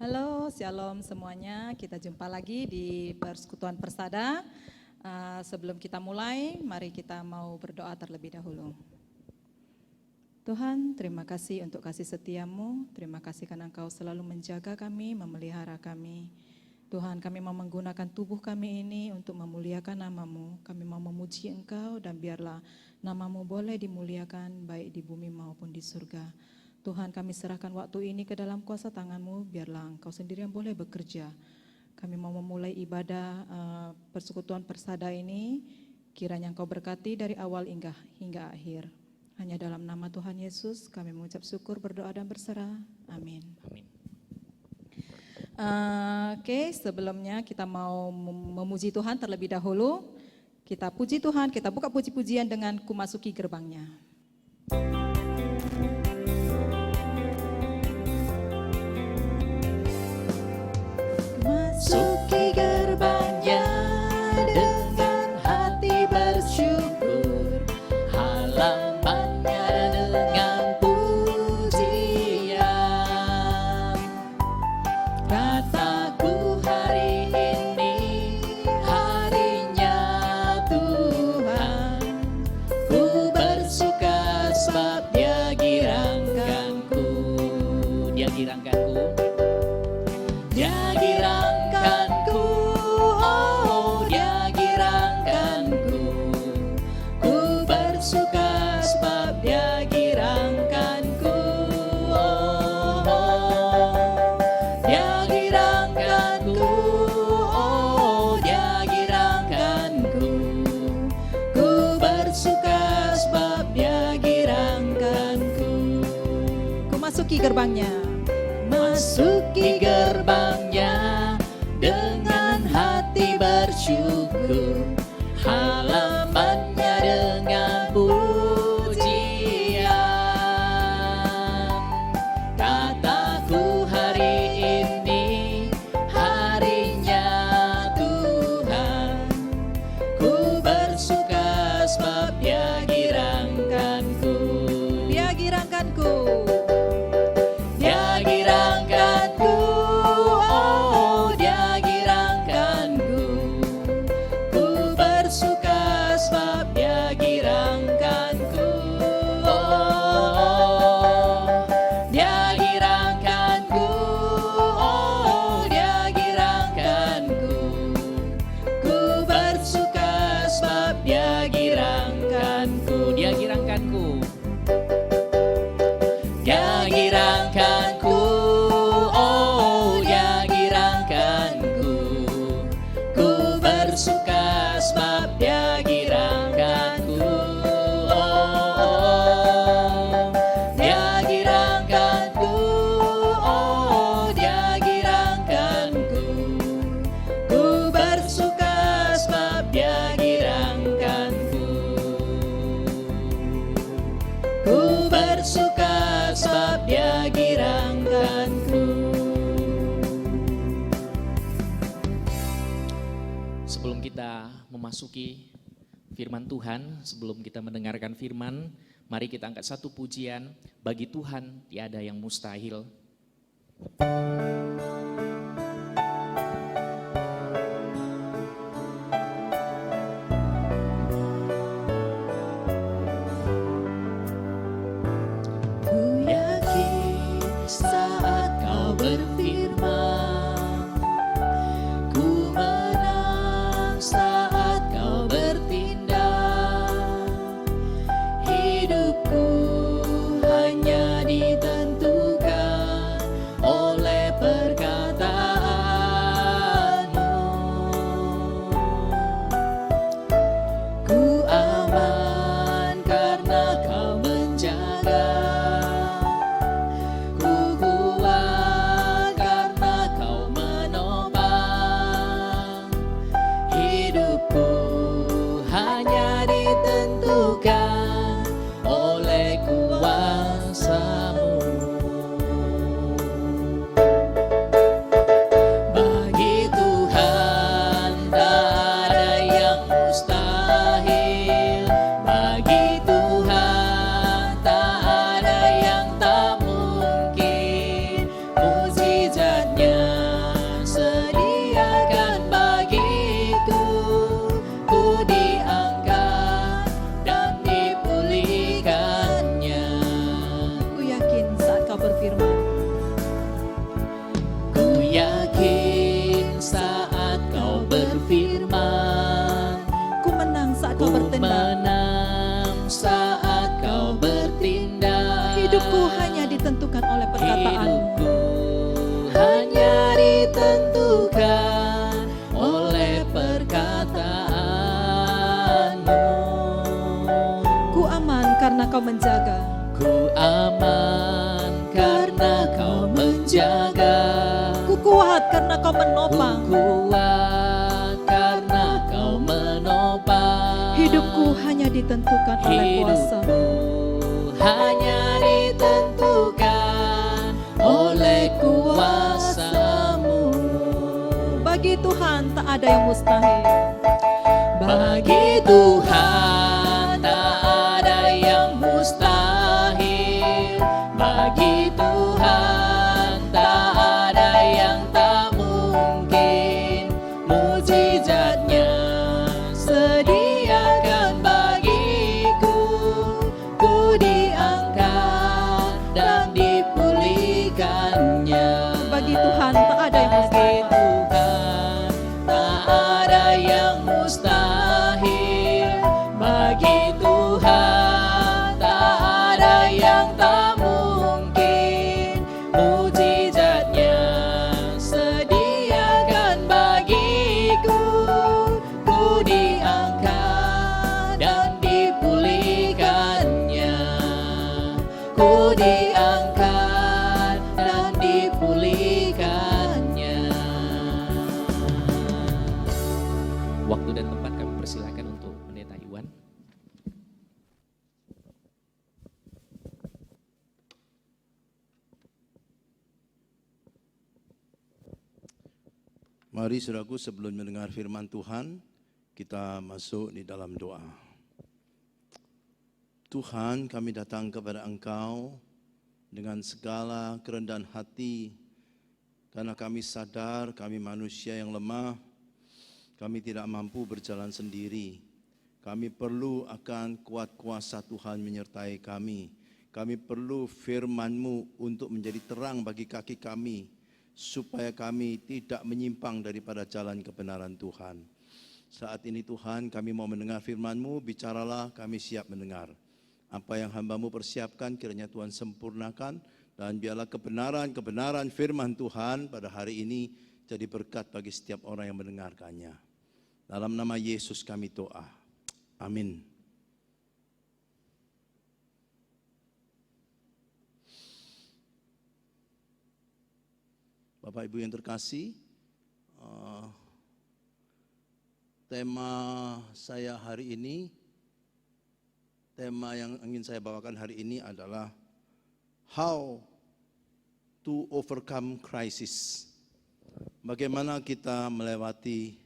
Halo, shalom semuanya. Kita jumpa lagi di Persekutuan Persada. Sebelum kita mulai, mari kita mau berdoa terlebih dahulu. Tuhan, terima kasih untuk kasih setiamu. Terima kasih karena Engkau selalu menjaga kami, memelihara kami. Tuhan, kami mau menggunakan tubuh kami ini untuk memuliakan nama-Mu. Kami mau memuji Engkau dan biarlah nama-Mu boleh dimuliakan baik di bumi maupun di surga. Tuhan, kami serahkan waktu ini ke dalam kuasa tangan-Mu, biarlah Engkau sendiri yang boleh bekerja. Kami mau memulai ibadah Persekutuan Persada ini, kiranya Engkau berkati dari awal hingga akhir. Hanya dalam nama Tuhan Yesus kami mengucap syukur, berdoa dan berserah. Amin. Amin. Oke, sebelumnya kita mau memuji Tuhan terlebih dahulu. Kita puji Tuhan, kita buka puji-pujian dengan Ku Masuki Gerbangnya. Masuki gerbangnya dengan hati bersyukur, halamannya dengan pujian. Kataku hari ini harinya Tuhan, ku bersuka sebab Dia girangkanku. Dia girangkanku. Dia girangkanku, oh Dia girangkanku. Ku bersuka sebab Dia girangkanku, oh Dia girangkanku, oh Dia girangkanku. Ku bersuka sebab Dia girangkanku. Ku masuki gerbangnya. Masuki gerbangnya dengan hati bersyukur, halamannya dengan pujian. Kataku hari ini harinya Tuhan, ku bersuka sebab Dia girangkanku. Dia girangkanku. Dia girangkanku, oh Dia girangkanku. Ku bersuka sebab Dia girangkanku, oh Dia girangkanku, oh Dia girangkanku. Ku bersuka sebab Dia girangkanku. Dia girangkanku. Dia girangkanku, oh Dia girangkanku. Ku bersuka sebab Dia girangkanku, oh Dia girangkanku, oh Dia girangkanku. Ku bersuka sebab Dia girangkanku. Ku bersuka sebab Dia girangkanku. Sebelum kita memasuki firman Tuhan, sebelum kita mendengarkan firman, mari kita angkat satu pujian. Bagi Tuhan tiada yang mustahil. Ku yakin saat Kau berfirman, ku menang saat Kau bertindak. Hidupku hanya ditentukan oleh perkara perkataanmu. hanya ditentukan oleh perkataanmu. Ku aman karena kau menjaga. Ku aman karena kau menjaga. Ku kuat karena kau menopang. Ku kuat karena kau menopang. Hidupku hanya ditentukan oleh kuasa-Mu. Hanya ditentukan oleh kuasa-Mu. Bagi Tuhan tak ada yang mustahil. Bagi Tuhan tak ada yang mustahil. Bagi Tuhan tak ada yang tak mungkin. Mujizatnya sediakan bagiku. Ku diangkat dan dipulihkannya. Bagi Tuhan tak ada yang mustahil. Bagi Tuhan tak ada yang tak mustahil. Bagi Tuhan tak ada yang tak mungkin. Mujizatnya sediakan bagiku. Ku diangkat dan dipulihkannya. Ku diangkat dan dipulihkannya. Waktu dan tempat kami persilakan untuk Pendeta Iwan. Mari saudaraku, sebelum mendengar firman Tuhan, kita masuk di dalam doa. Tuhan, kami datang kepada Engkau dengan segala kerendahan hati, karena kami sadar kami manusia yang lemah, kami tidak mampu berjalan sendiri. Kami perlu akan kuat kuasa Tuhan menyertai kami. Kami perlu firman-Mu untuk menjadi terang bagi kaki kami, supaya kami tidak menyimpang daripada jalan kebenaran Tuhan. Saat ini Tuhan, kami mau mendengar firman-Mu, bicaralah, kami siap mendengar. Apa yang hamba-Mu persiapkan, kiranya Tuhan sempurnakan, dan biarlah kebenaran firman Tuhan pada hari ini jadi berkat bagi setiap orang yang mendengarkannya. Dalam nama Yesus kami doa. Amin. Bapak Ibu yang terkasih, tema saya hari ini, tema yang ingin saya bawakan hari ini adalah How to overcome crisis. Bagaimana kita melewati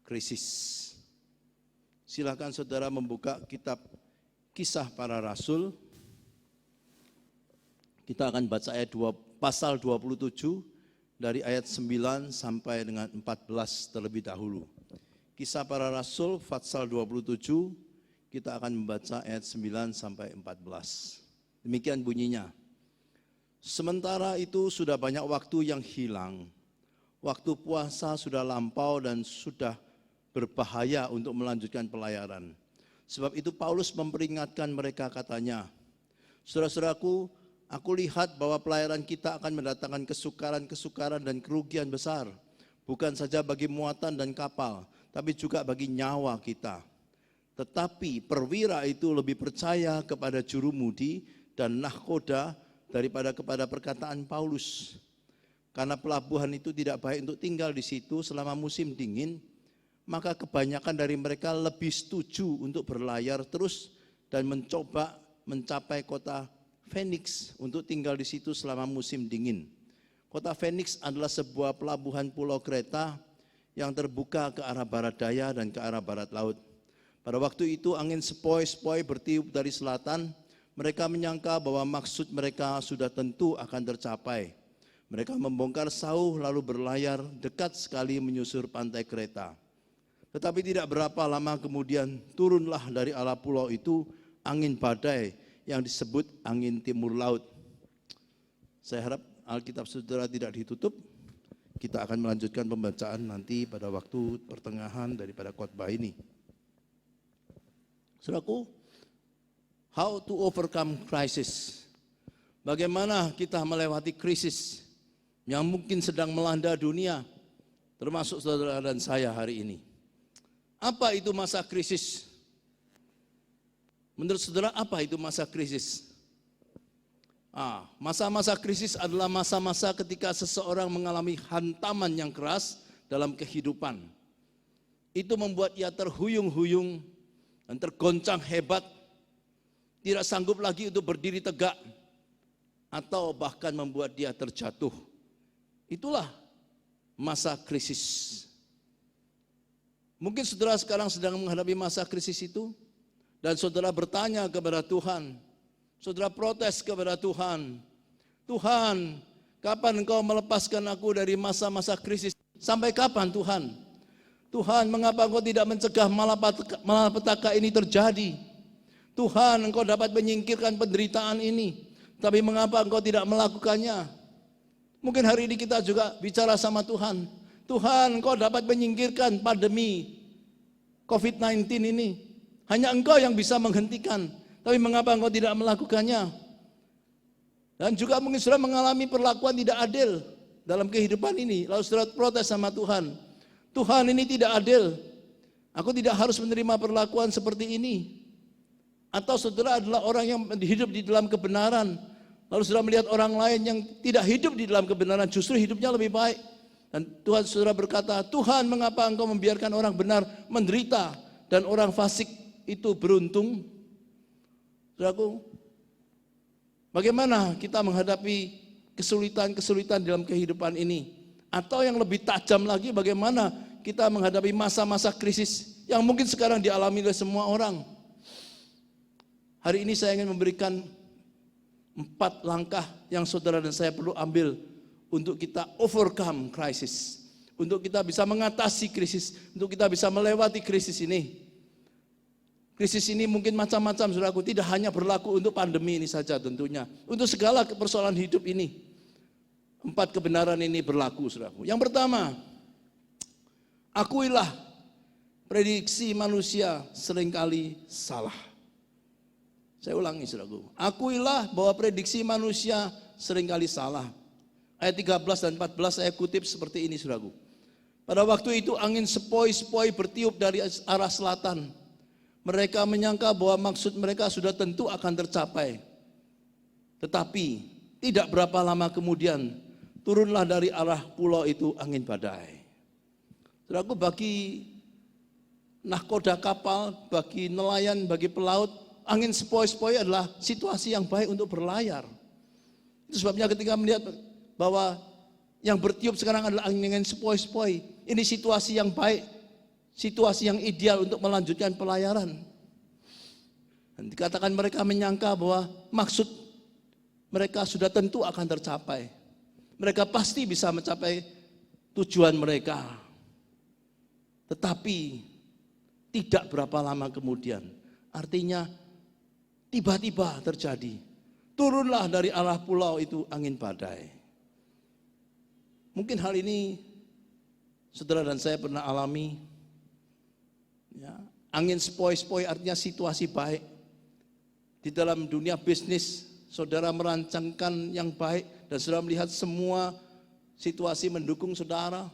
krisis. Silakan saudara membuka kitab Kisah Para Rasul. Kita akan baca ayat pasal 27 dari ayat 9 sampai dengan 14 terlebih dahulu. Kisah Para Rasul pasal 27, kita akan membaca ayat 9 sampai 14. Demikian bunyinya. Sementara itu sudah banyak waktu yang hilang. Waktu puasa sudah lampau dan sudah berbahaya untuk melanjutkan pelayaran. Sebab itu Paulus memperingatkan mereka, katanya, saudara-saudaraku, aku lihat bahwa pelayaran kita akan mendatangkan kesukaran dan kerugian besar. Bukan saja bagi muatan dan kapal, tapi juga bagi nyawa kita. Tetapi perwira itu lebih percaya kepada jurumudi dan nahkoda daripada kepada perkataan Paulus. Karena pelabuhan itu tidak baik untuk tinggal di situ selama musim dingin, maka kebanyakan dari mereka lebih setuju untuk berlayar terus dan mencoba mencapai kota Phoenix untuk tinggal di situ selama musim dingin. Kota Phoenix adalah sebuah pelabuhan pulau Kreta yang terbuka ke arah barat daya dan ke arah barat laut. Pada waktu itu angin sepoi-sepoi bertiup dari selatan. Mereka menyangka bahwa maksud mereka sudah tentu akan tercapai. Mereka membongkar sauh lalu berlayar dekat sekali menyusur pantai Kreta. Tetapi tidak berapa lama kemudian turunlah dari ala pulau itu angin badai yang disebut angin timur laut. Saya harap Alkitab saudara tidak ditutup. Kita akan melanjutkan pembacaan nanti pada waktu pertengahan daripada khotbah ini. Saudaraku, how to overcome crisis. bagaimana kita melewati krisis yang mungkin sedang melanda dunia, termasuk saudara dan saya hari ini. Apa itu masa krisis? Menurut saudara, apa itu masa krisis? Masa-masa krisis adalah masa-masa ketika seseorang mengalami hantaman yang keras dalam kehidupan. Itu membuat ia terhuyung-huyung dan tergoncang hebat, tidak sanggup lagi untuk berdiri tegak, atau bahkan membuat dia terjatuh. Itulah masa krisis. Mungkin saudara sekarang sedang menghadapi masa krisis itu, dan saudara bertanya kepada Tuhan, saudara protes kepada Tuhan, Tuhan, kapan Engkau melepaskan aku dari masa-masa krisis? Sampai kapan Tuhan? Tuhan, mengapa Engkau tidak mencegah malapetaka ini terjadi? Tuhan, Engkau dapat menyingkirkan penderitaan ini, tapi mengapa Engkau tidak melakukannya? Mungkin hari ini kita juga bicara sama Tuhan, Tuhan, Engkau dapat menyingkirkan pandemi COVID-19 ini. Hanya Engkau yang bisa menghentikan, tapi mengapa Engkau tidak melakukannya? Dan juga mungkin saudara mengalami perlakuan tidak adil dalam kehidupan ini. Lalu saudara protes sama Tuhan, Tuhan, ini tidak adil, aku tidak harus menerima perlakuan seperti ini. Atau saudara adalah orang yang hidup di dalam kebenaran, lalu saudara melihat orang lain yang tidak hidup di dalam kebenaran, justru hidupnya lebih baik. Dan Tuhan saudara berkata, Tuhan, mengapa Engkau membiarkan orang benar menderita dan orang fasik itu beruntung? Saudaraku, bagaimana kita menghadapi kesulitan-kesulitan dalam kehidupan ini? Atau yang lebih tajam lagi, bagaimana kita menghadapi masa-masa krisis yang mungkin sekarang dialami oleh semua orang? Hari ini saya ingin memberikan 4 langkah yang saudara dan saya perlu ambil untuk kita overcome krisis, untuk kita bisa mengatasi krisis, untuk kita bisa melewati krisis ini. Krisis ini mungkin macam-macam, saudaraku, tidak hanya berlaku untuk pandemi ini saja tentunya. Untuk segala persoalan hidup ini, 4 kebenaran ini berlaku, saudaraku. Yang pertama, akuilah prediksi manusia seringkali salah. Saya ulangi, saudaraku. Akuilah bahwa prediksi manusia seringkali salah. Ayat 13 dan 14 saya kutip seperti ini, saudaraku. Pada waktu itu angin sepoi-sepoi bertiup dari arah selatan. Mereka menyangka bahwa maksud mereka sudah tentu akan tercapai. Tetapi tidak berapa lama kemudian turunlah dari arah pulau itu angin badai. Saudaraku, bagi nahkoda kapal, bagi nelayan, bagi pelaut, angin sepoi-sepoi adalah situasi yang baik untuk berlayar. Itu sebabnya ketika melihat bahwa yang bertiup sekarang adalah angin sepoi-sepoi, ini situasi yang baik, situasi yang ideal untuk melanjutkan pelayaran. Dan dikatakan mereka menyangka bahwa maksud mereka sudah tentu akan tercapai. Mereka pasti bisa mencapai tujuan mereka. Tetapi tidak berapa lama kemudian, artinya tiba-tiba terjadi. Turunlah dari arah pulau itu angin badai. Mungkin hal ini saudara dan saya pernah alami. Ya, angin sepoi-sepoi artinya situasi baik. Di dalam dunia bisnis, saudara merancangkan yang baik dan saudara melihat semua situasi mendukung saudara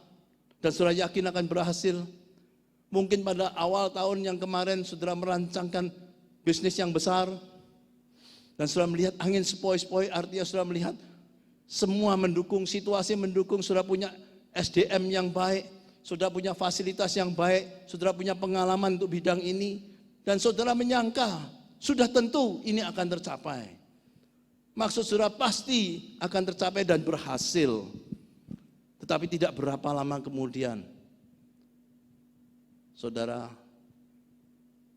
dan saudara yakin akan berhasil. Mungkin pada awal tahun yang kemarin saudara merancangkan bisnis yang besar dan saudara melihat angin sepoi-sepoi artinya saudara melihat semua mendukung, situasi mendukung, saudara punya SDM yang baik, saudara punya fasilitas yang baik, saudara punya pengalaman untuk bidang ini, dan saudara menyangka sudah tentu ini akan tercapai. Maksud saudara pasti akan tercapai dan berhasil. Tetapi tidak berapa lama kemudian, saudara,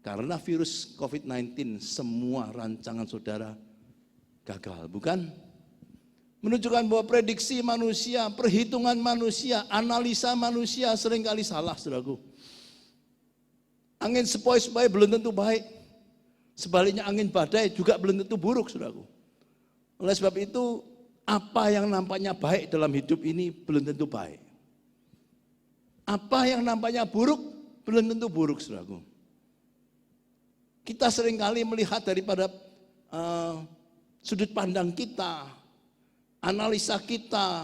karena virus COVID-19 semua rancangan saudara gagal, bukan? Menunjukkan bahwa prediksi manusia, perhitungan manusia, analisa manusia seringkali salah, saudaraku. Angin sepoi-sepoi belum tentu baik. Sebaliknya angin badai juga belum tentu buruk, saudaraku. Oleh sebab itu, apa yang nampaknya baik dalam hidup ini belum tentu baik. Apa yang nampaknya buruk belum tentu buruk, saudaraku. Kita seringkali melihat daripada sudut pandang kita, analisa kita,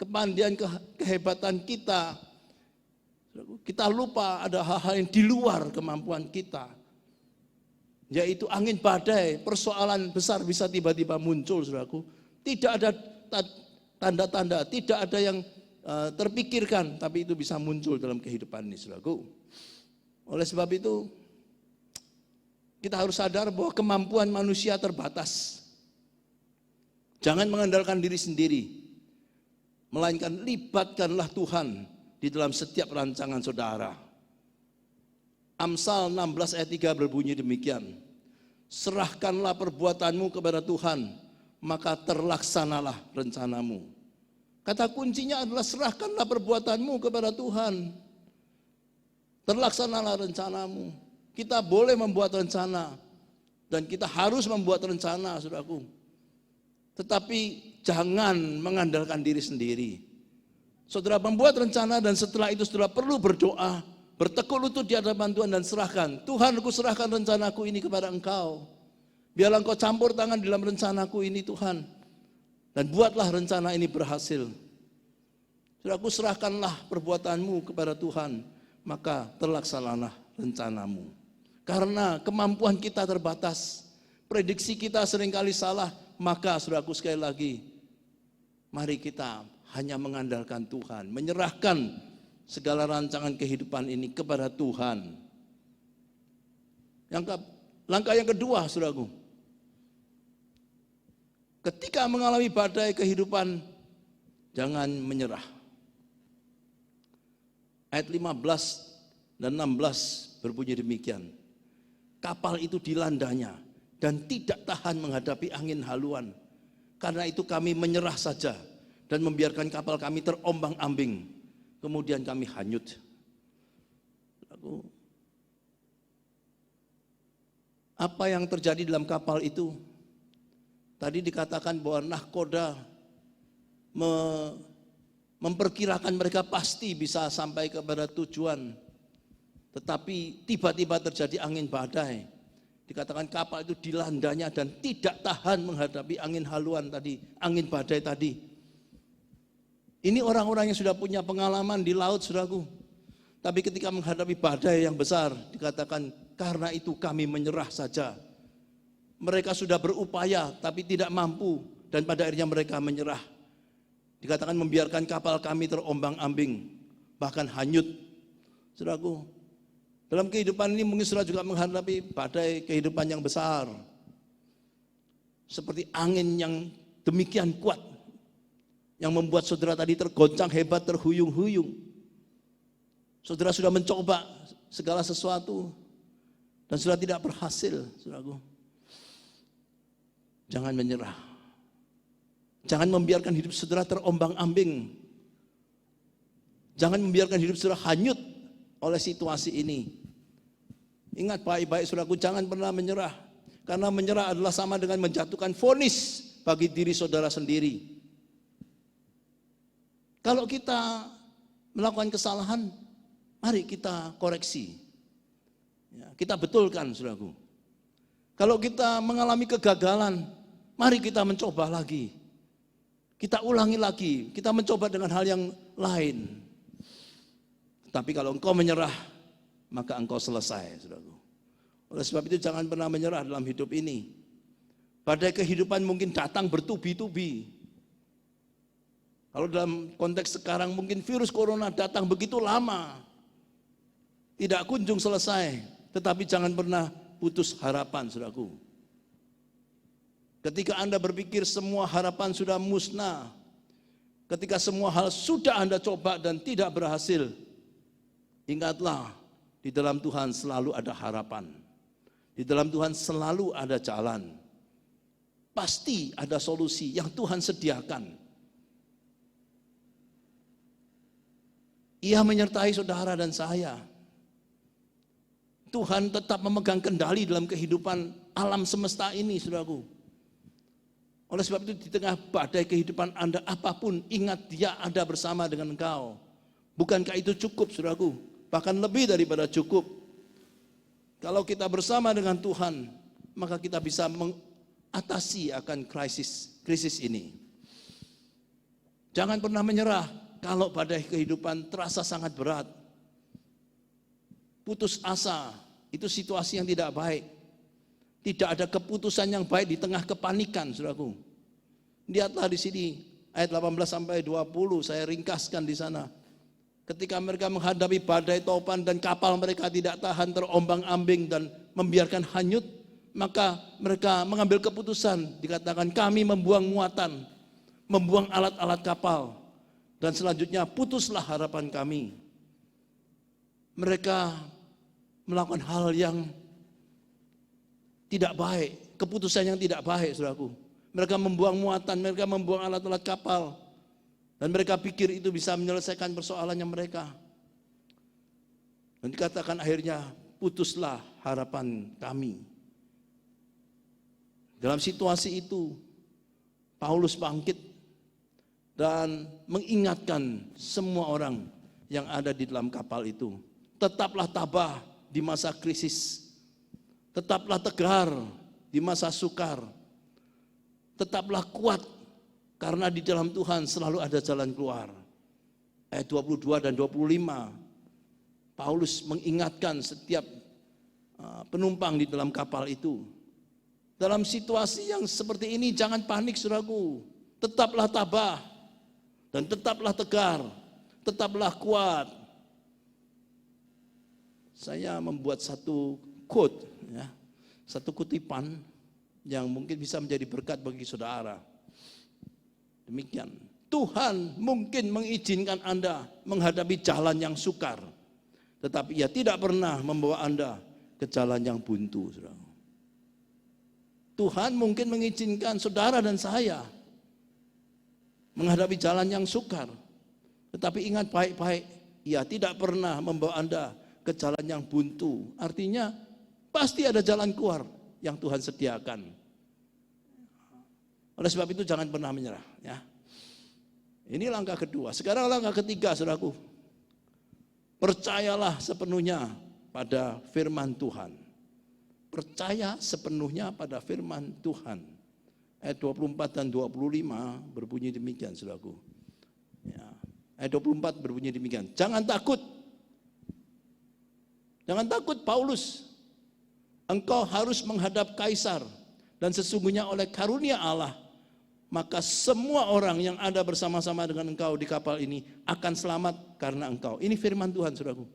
kepandaian, kehebatan kita. Kita lupa ada hal-hal yang di luar kemampuan kita. Yaitu angin badai, persoalan besar bisa tiba-tiba muncul, saudaraku. Tidak ada tanda-tanda, tidak ada yang terpikirkan, tapi itu bisa muncul dalam kehidupan ini, saudaraku. Oleh sebab itu, kita harus sadar bahwa kemampuan manusia terbatas. Jangan mengandalkan diri sendiri, melainkan libatkanlah Tuhan di dalam setiap rancangan saudara. Amsal 16 ayat 3 berbunyi demikian. Serahkanlah perbuatanmu kepada Tuhan, maka terlaksanalah rencanamu. Kata kuncinya adalah serahkanlah perbuatanmu kepada Tuhan. Terlaksanalah rencanamu. Kita boleh membuat rencana, dan kita harus membuat rencana, saudaraku. Tetapi jangan mengandalkan diri sendiri. Saudara membuat rencana dan setelah itu saudara perlu berdoa, bertekuk lutut di hadapan Tuhan dan serahkan. Tuhan, aku serahkan rencanaku ini kepada Engkau. Biarlah Engkau campur tangan dalam rencanaku ini, Tuhan. Dan buatlah rencana ini berhasil. Saudaraku, serahkanlah perbuatanmu kepada Tuhan, maka terlaksanalah rencanamu. Karena kemampuan kita terbatas, prediksi kita seringkali salah, maka saudaraku sekali lagi, mari kita hanya mengandalkan Tuhan, menyerahkan segala rancangan kehidupan ini kepada Tuhan. Langkah yang kedua, saudaraku, ketika mengalami badai kehidupan, jangan menyerah. Ayat 15 dan 16 berbunyi demikian. Kapal itu dilandanya dan tidak tahan menghadapi angin haluan. Karena itu kami menyerah saja dan membiarkan kapal kami terombang-ambing. Kemudian kami hanyut. Apa yang terjadi dalam kapal itu? Tadi dikatakan bahwa nahkoda memperkirakan mereka pasti bisa sampai kepada tujuan. Tetapi tiba-tiba terjadi angin badai. Dikatakan kapal itu dilandanya dan tidak tahan menghadapi angin haluan tadi, angin badai tadi. Ini orang-orang yang sudah punya pengalaman di laut, saudaraku. Tapi ketika menghadapi badai yang besar, dikatakan karena itu kami menyerah saja. Mereka sudah berupaya tapi tidak mampu dan pada akhirnya mereka menyerah. Dikatakan membiarkan kapal kami terombang-ambing, bahkan hanyut. Saudaraku, dalam kehidupan ini mungkin saudara juga menghadapi badai kehidupan yang besar. Seperti angin yang demikian kuat, yang membuat saudara tadi tergoncang hebat, terhuyung-huyung. Saudara sudah mencoba segala sesuatu dan sudah tidak berhasil, saudaraku. Jangan menyerah. Jangan membiarkan hidup saudara terombang-ambing. Jangan membiarkan hidup saudara hanyut oleh situasi ini. Ingat baik-baik saudaraku, jangan pernah menyerah. Karena menyerah adalah sama dengan menjatuhkan vonis bagi diri saudara sendiri. Kalau kita melakukan kesalahan, mari kita koreksi. Ya, kita betulkan, saudaraku. Kalau kita mengalami kegagalan, mari kita mencoba lagi. Kita ulangi lagi, kita mencoba dengan hal yang lain. Tapi kalau engkau menyerah, maka engkau selesai, saudaraku. Oleh sebab itu jangan pernah menyerah dalam hidup ini. Badai kehidupan mungkin datang bertubi-tubi. Kalau dalam konteks sekarang mungkin virus corona datang begitu lama, tidak kunjung selesai. Tetapi jangan pernah putus harapan, saudaraku. Ketika Anda berpikir semua harapan sudah musnah, ketika semua hal sudah Anda coba dan tidak berhasil, ingatlah, di dalam Tuhan selalu ada harapan. Di dalam Tuhan selalu ada jalan. Pasti ada solusi yang Tuhan sediakan. Ia menyertai saudara dan saya. Tuhan tetap memegang kendali dalam kehidupan alam semesta ini, saudaraku. Oleh sebab itu di tengah badai kehidupan Anda apapun, ingat Dia ada bersama dengan engkau. Bukankah itu cukup, saudaraku? Bahkan lebih daripada cukup. Kalau kita bersama dengan Tuhan, maka kita bisa atasi akan krisis ini. Jangan pernah menyerah kalau badai kehidupan terasa sangat berat. Putus asa, itu situasi yang tidak baik. Tidak ada keputusan yang baik di tengah kepanikan, saudaraku. Lihatlah di sini ayat 18 sampai 20, saya ringkaskan di sana. Ketika mereka menghadapi badai topan dan kapal mereka tidak tahan, terombang-ambing dan membiarkan hanyut, maka mereka mengambil keputusan, dikatakan kami membuang muatan, membuang alat-alat kapal, dan selanjutnya putuslah harapan kami. Mereka melakukan hal yang tidak baik, keputusan yang tidak baik, saudaraku. Mereka membuang muatan, mereka membuang alat-alat kapal, dan mereka pikir itu bisa menyelesaikan persoalannya mereka. Dan dikatakan akhirnya, putuslah harapan kami. Dalam situasi itu, Paulus bangkit dan mengingatkan semua orang yang ada di dalam kapal itu. Tetaplah tabah di masa krisis. Tetaplah tegar di masa sukar. Tetaplah kuat karena di dalam Tuhan selalu ada jalan keluar. Ayat 22 dan 25, Paulus mengingatkan setiap penumpang di dalam kapal itu. Dalam situasi yang seperti ini jangan panik, saudaraku. Tetaplah tabah dan tetaplah tegar, tetaplah kuat. Saya membuat satu quote, ya, satu kutipan yang mungkin bisa menjadi berkat bagi saudara. Demikian, Tuhan mungkin mengizinkan Anda menghadapi jalan yang sukar, tetapi Ia tidak pernah membawa Anda ke jalan yang buntu, saudara. Tuhan mungkin mengizinkan saudara dan saya menghadapi jalan yang sukar, tetapi ingat baik-baik, Ia tidak pernah membawa Anda ke jalan yang buntu. Artinya pasti ada jalan keluar yang Tuhan sediakan. Oleh sebab itu jangan pernah menyerah, ya. Ini langkah kedua. Sekarang langkah ketiga, saudaraku. Percayalah sepenuhnya pada firman Tuhan. Percaya sepenuhnya pada firman Tuhan. Ayat 24 dan 25 berbunyi demikian, saudaraku. Ya. Ayat 24 berbunyi demikian. Jangan takut. Jangan takut, Paulus. Engkau harus menghadap kaisar, dan sesungguhnya oleh karunia Allah, maka semua orang yang ada bersama-sama dengan engkau di kapal ini akan selamat karena engkau. Ini firman Tuhan, saudaraku.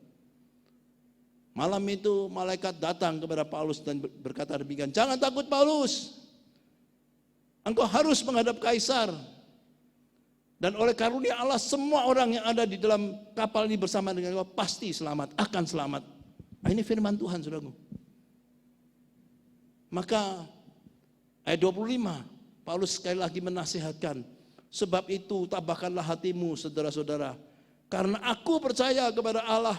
Malam itu malaikat datang kepada Paulus dan berkata demikian, jangan takut Paulus, engkau harus menghadap kaisar, dan oleh karunia Allah semua orang yang ada di dalam kapal ini bersama dengan engkau pasti selamat, akan selamat. Nah, ini firman Tuhan, saudaraku. Maka ayat 25, Paulus sekali lagi menasihatkan, sebab itu tabahkanlah hatimu, saudara-saudara, karena aku percaya kepada Allah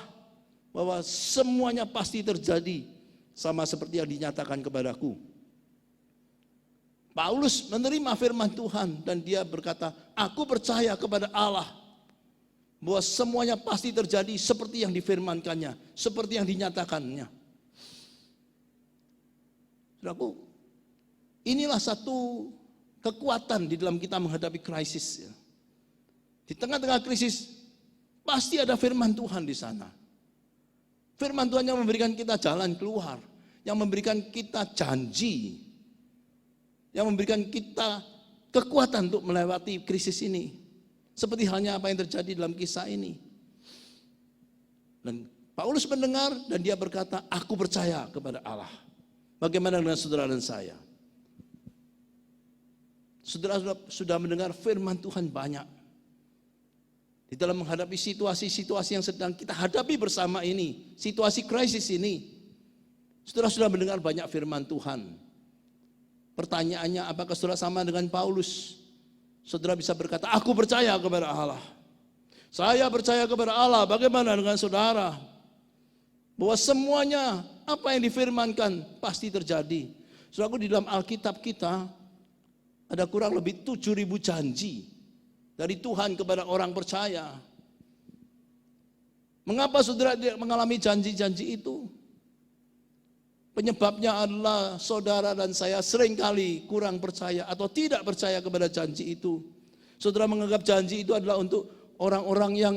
bahwa semuanya pasti terjadi sama seperti yang dinyatakan kepadaku. Paulus menerima firman Tuhan dan dia berkata, aku percaya kepada Allah bahwa semuanya pasti terjadi seperti yang difirmankannya, seperti yang dinyatakannya. Saudaraku, inilah satu kekuatan di dalam kita menghadapi krisis. Di tengah-tengah krisis pasti ada firman Tuhan di sana. Firman Tuhan yang memberikan kita jalan keluar, yang memberikan kita janji, yang memberikan kita kekuatan untuk melewati krisis ini. Seperti halnya apa yang terjadi dalam kisah ini. Dan Paulus mendengar dan dia berkata, aku percaya kepada Allah. Bagaimana dengan saudara dan saya? Saudara sudah mendengar firman Tuhan banyak. Di dalam menghadapi situasi-situasi yang sedang kita hadapi bersama ini, situasi krisis ini, saudara sudah mendengar banyak firman Tuhan. Pertanyaannya, apakah saudara sama dengan Paulus? Saudara bisa berkata, aku percaya kepada Allah. Saya percaya kepada Allah. Bagaimana dengan saudara? Bahwa semuanya apa yang difirmankan pasti terjadi. Saudaraku, di dalam Alkitab kita ada kurang lebih 7.000 janji dari Tuhan kepada orang percaya. Mengapa saudara tidak mengalami janji-janji itu? Penyebabnya adalah saudara dan saya seringkali kurang percaya atau tidak percaya kepada janji itu. Saudara menganggap janji itu adalah untuk orang-orang yang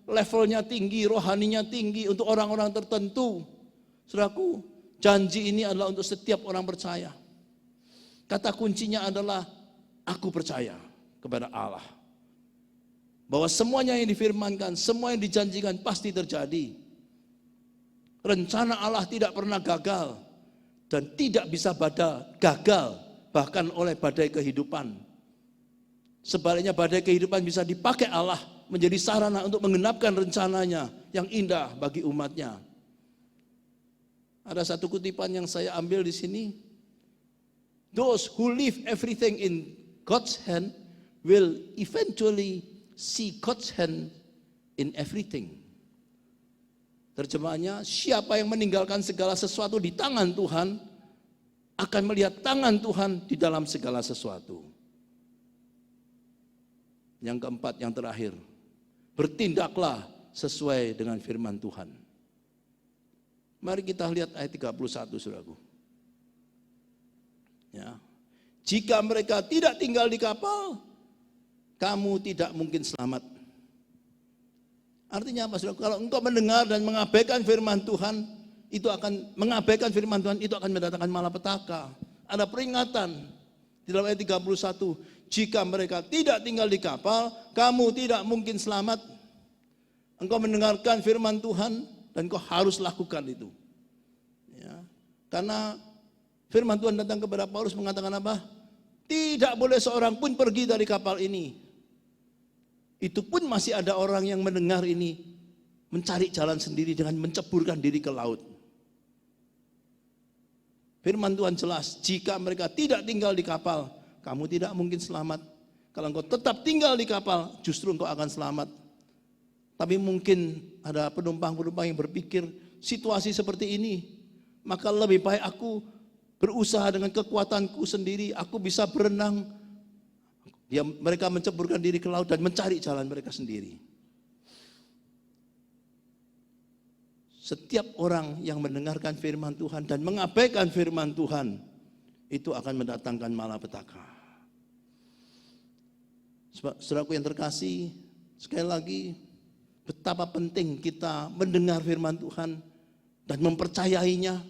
levelnya tinggi, rohaninya tinggi, untuk orang-orang tertentu. Saudaraku, janji ini adalah untuk setiap orang percaya. Kata kuncinya adalah aku percaya kepada Allah. Bahwa semuanya yang difirmankan, semua yang dijanjikan pasti terjadi. Rencana Allah tidak pernah gagal dan tidak bisa gagal bahkan oleh badai kehidupan. Sebaliknya badai kehidupan bisa dipakai Allah menjadi sarana untuk menggenapkan rencananya yang indah bagi umatnya. Ada satu kutipan yang saya ambil di sini. Those who leave everything in God's hand will eventually see God's hand in everything. Terjemahannya, siapa yang meninggalkan segala sesuatu di tangan Tuhan akan melihat tangan Tuhan di dalam segala sesuatu. Yang keempat, yang terakhir, bertindaklah sesuai dengan firman Tuhan. Mari kita lihat ayat 31, saudaraku. Ya. Jika mereka tidak tinggal di kapal, kamu tidak mungkin selamat. Artinya apa, saudara? Kalau engkau mendengar dan mengabaikan firman Tuhan, itu akan mendatangkan malapetaka. Ada peringatan di dalam ayat 31, jika mereka tidak tinggal di kapal, kamu tidak mungkin selamat. Engkau mendengarkan firman Tuhan dan engkau harus lakukan itu. Ya. Karena firman Tuhan datang kepada Paulus mengatakan apa? Tidak boleh seorang pun pergi dari kapal ini. Itu pun masih ada orang yang mendengar ini, mencari jalan sendiri dengan menceburkan diri ke laut. Firman Tuhan jelas, jika mereka tidak tinggal di kapal, kamu tidak mungkin selamat. Kalau engkau tetap tinggal di kapal, justru engkau akan selamat. Tapi mungkin ada penumpang-penumpang yang berpikir, situasi seperti ini, maka lebih baik aku berusaha dengan kekuatanku sendiri, aku bisa berenang. Mereka menceburkan diri ke laut dan mencari jalan mereka sendiri. Setiap orang yang mendengarkan firman Tuhan dan mengabaikan firman Tuhan, itu akan mendatangkan malapetaka. Saudaraku yang terkasih, sekali lagi, betapa penting kita mendengar firman Tuhan dan mempercayainya.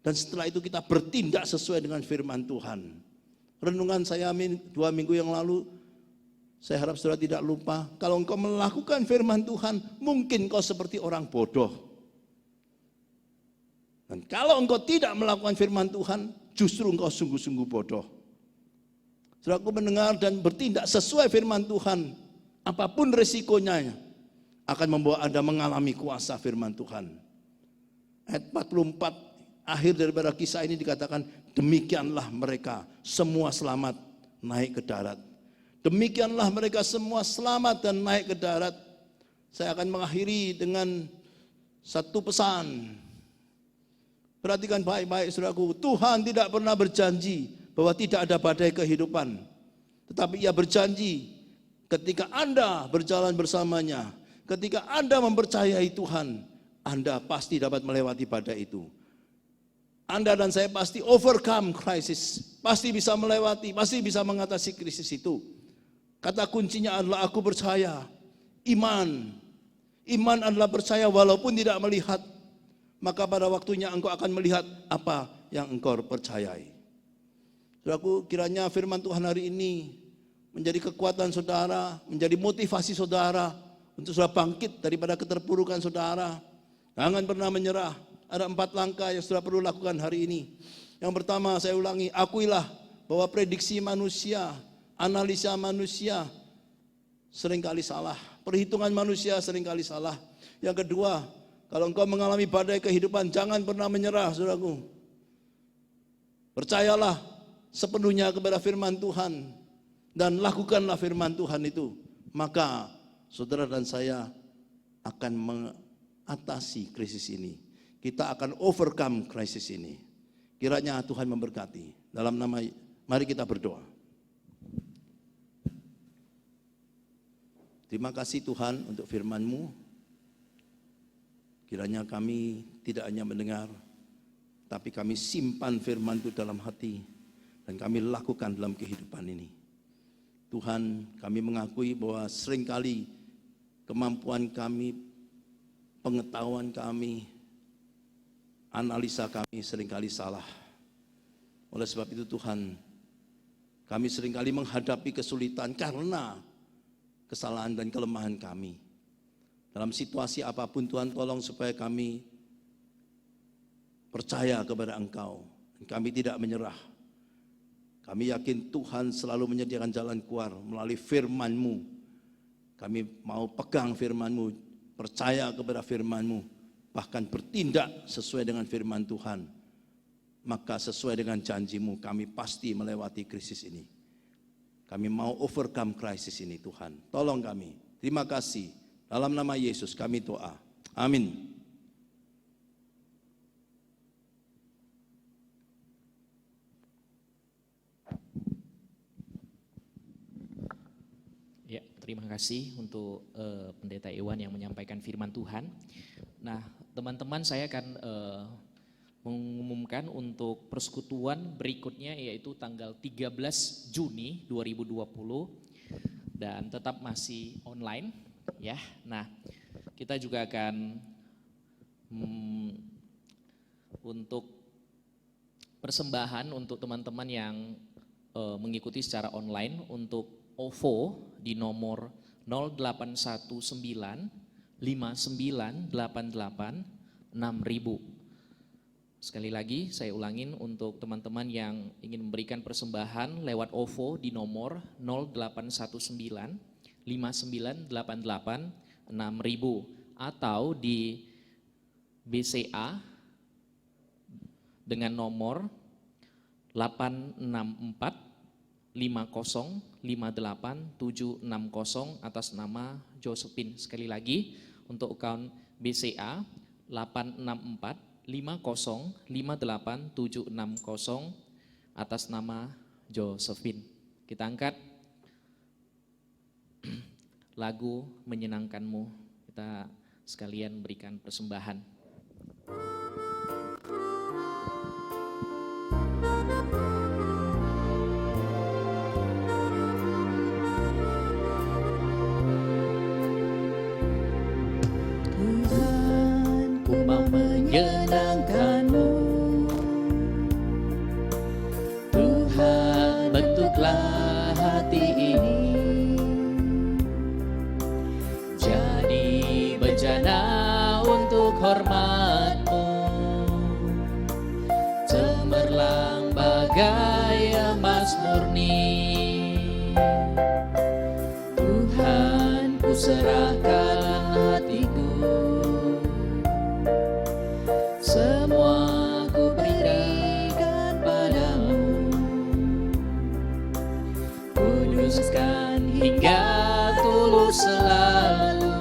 Dan setelah itu kita bertindak sesuai dengan firman Tuhan. Renungan saya 2 minggu yang lalu, saya harap saudara tidak lupa, kalau engkau melakukan firman Tuhan, mungkin kau seperti orang bodoh. Dan kalau engkau tidak melakukan firman Tuhan, justru engkau sungguh-sungguh bodoh. Saudara, aku mendengar dan bertindak sesuai firman Tuhan, apapun resikonya, akan membawa Anda mengalami kuasa firman Tuhan. Ayat 44, akhir daripada kisah ini dikatakan, demikianlah mereka semua selamat naik ke darat. Demikianlah mereka semua selamat dan naik ke darat. Saya akan mengakhiri dengan satu pesan. Perhatikan baik-baik, saudaraku. Tuhan tidak pernah berjanji bahwa tidak ada badai kehidupan. Tetapi Ia berjanji ketika Anda berjalan bersamanya, ketika Anda mempercayai Tuhan, Anda pasti dapat melewati badai itu. Anda dan saya pasti overcome krisis, pasti bisa melewati, pasti bisa mengatasi krisis itu. Kata kuncinya adalah aku percaya. Iman adalah percaya walaupun tidak melihat. Maka pada waktunya engkau akan melihat apa yang engkau percayai. Saudaraku, kiranya firman Tuhan hari ini menjadi kekuatan saudara, menjadi motivasi saudara untuk saudara bangkit daripada keterpurukan saudara. Jangan pernah menyerah. Ada 4 langkah yang saudara perlu lakukan hari ini. Yang pertama, saya ulangi, akuilah bahwa prediksi manusia, analisa manusia seringkali salah. Perhitungan manusia seringkali salah. Yang kedua, kalau engkau mengalami badai kehidupan, jangan pernah menyerah, saudaraku. Percayalah sepenuhnya kepada firman Tuhan dan lakukanlah firman Tuhan itu. Maka saudara dan saya akan mengatasi krisis ini. Kita akan overcome krisis ini. Kiranya Tuhan memberkati. Dalam nama, mari kita berdoa. Terima kasih Tuhan untuk firman-Mu. Kiranya kami tidak hanya mendengar, Tetapi kami simpan firman itu dalam hati dan kami lakukan dalam kehidupan ini. Tuhan, kami mengakui bahwa seringkali kemampuan kami, pengetahuan kami, analisa kami seringkali salah. Oleh sebab itu Tuhan, kami seringkali menghadapi kesulitan karena kesalahan dan kelemahan kami. Dalam situasi apapun Tuhan, tolong supaya kami percaya kepada Engkau. Dan kami tidak menyerah. Kami yakin Tuhan selalu menyediakan jalan keluar melalui firman-Mu. Kami mau pegang firman-Mu, percaya kepada firman-Mu, bahkan bertindak sesuai dengan firman Tuhan. Maka sesuai dengan janji-Mu, kami pasti melewati krisis ini. Kami mau overcome krisis ini Tuhan. Tolong kami. Terima kasih. Dalam nama Yesus kami doa. Amin. Ya, terima kasih untuk Pendeta Iwan yang menyampaikan firman Tuhan. Nah, teman-teman, saya akan mengumumkan untuk persekutuan berikutnya, yaitu tanggal 13 Juni 2020 dan tetap masih online ya. Nah, kita juga akan untuk persembahan untuk teman-teman yang mengikuti secara online untuk OVO di nomor 0819 5988 6000. Sekali lagi saya ulangin untuk teman-teman yang ingin memberikan persembahan lewat OVO di nomor 0819 5988 6000 atau di BCA dengan nomor 864 5058 760 atas nama Josephine. Sekali lagi untuk account BCA 864 5058 760 atas nama Josephine. Kita angkat lagu Menyenangkanmu. Kita sekalian berikan persembahan. Tuhan, ku mau menyenangkan-Mu. Tuhan, bentuklah hati ini jadi bejana untuk hormat-Mu, cemerlang bagai emas murni. Tuhan, ku serahkan hatiku, semua ku berikan padamu. Kuduskan hingga tulus selalu,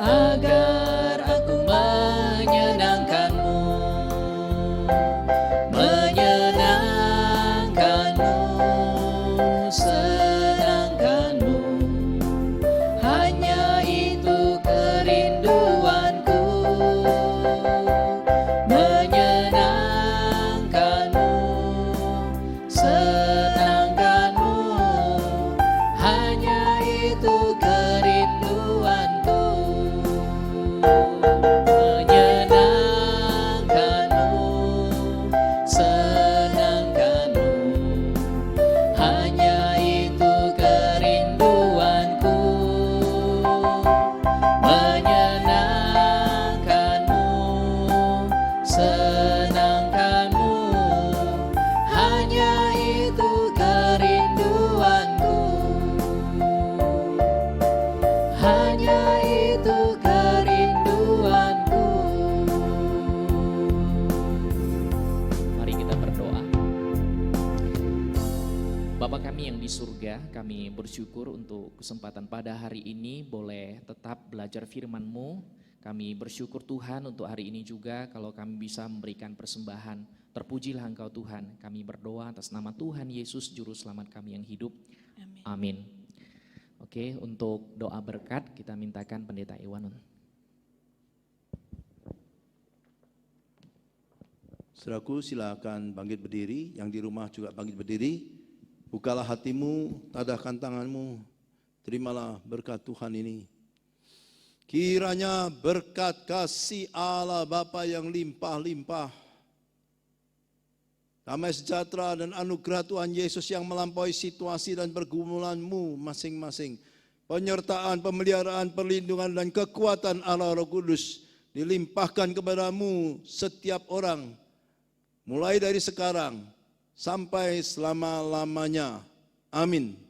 agar aku menyenangkan-Mu, menyenangkan-Mu, senangkan-Mu. Hanya itu kerinduanku, menyenangkan-Mu, senangkan-Mu. Hanya itu kerinduanku, menyenangkan-Mu, senangkan-Mu. Hanya itu kerinduanku, menyenangkan-Mu, senangkan-Mu. Hanya itu kerinduanku, hanya itu kerinduanku. Mari kita berdoa. Bapa kami yang di surga, kami bersyukur untuk kesempatan pada hari ini boleh tetap belajar firman-Mu. Kami bersyukur Tuhan untuk hari ini juga kalau kami bisa memberikan persembahan. Terpujilah Engkau Tuhan. Kami berdoa atas nama Tuhan Yesus Juru Selamat kami yang hidup. Amin. Oke, untuk doa berkat kita mintakan Pendeta Iwan. Saudaraku, silakan bangkit berdiri, yang di rumah juga bangkit berdiri. Bukalah hatimu, tadahkan tanganmu, terimalah berkat Tuhan ini. Kiranya berkat kasih Allah Bapa yang limpah-limpah, damai sejahtera dan anugerah Tuhan Yesus yang melampaui situasi dan pergumulanmu masing-masing, penyertaan, pemeliharaan, perlindungan dan kekuatan Allah Roh Kudus dilimpahkan kepadamu setiap orang, mulai dari sekarang sampai selama-lamanya. Amin.